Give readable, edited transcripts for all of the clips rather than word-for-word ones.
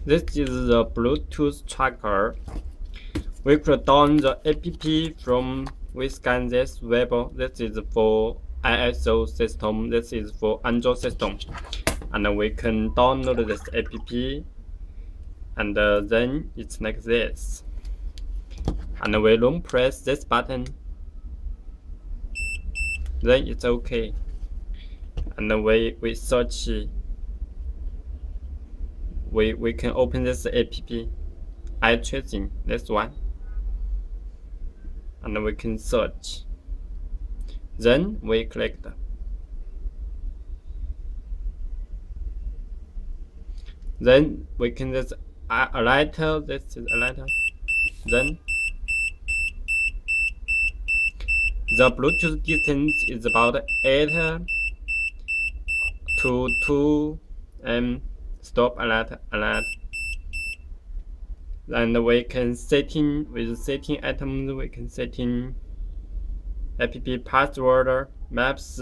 This is the Bluetooth tracker. We could download the app from we scan this web. This is for ISO system. This is for Android system, and we can download this app. And then it's like this. And we long press this button. Then it's okay. And we search. We can open this app, eye tracing, this one, and we can search. Then we click. Then we can just alert. This is alert. Then the Bluetooth distance is about 8 to 2 Stop alert. And we can setting with setting items. We can setting app password, maps,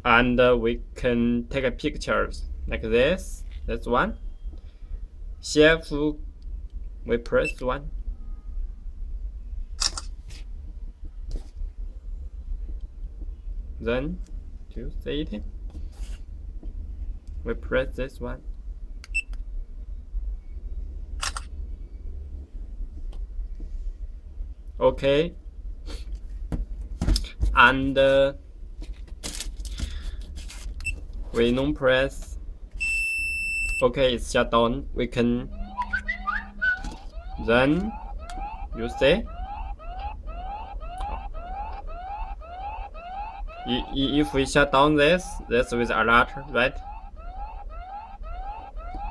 and we can take pictures like this. That's one. Save. We press one. Then to set it. We press this one. Okay. And we non press. Okay, it's shut down. We can then you see if we shut down this with alert, right?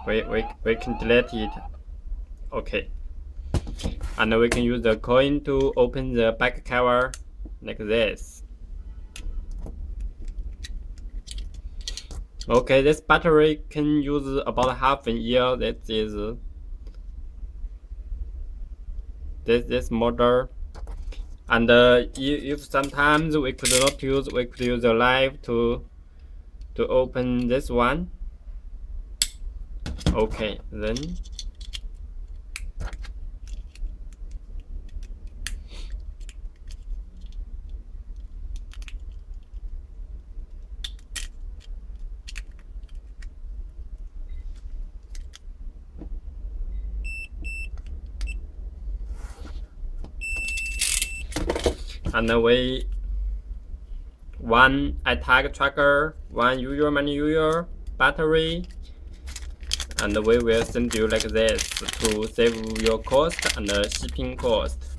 We can delete it. Okay. And we can use the coin to open the back cover like this. Okay, this battery can use about half a year. That is this model. And if sometimes we could not use, we could use the live to open this one. Okay, then we one Itag tracker, one user manual, battery, and we will send you like this to save your cost and shipping cost.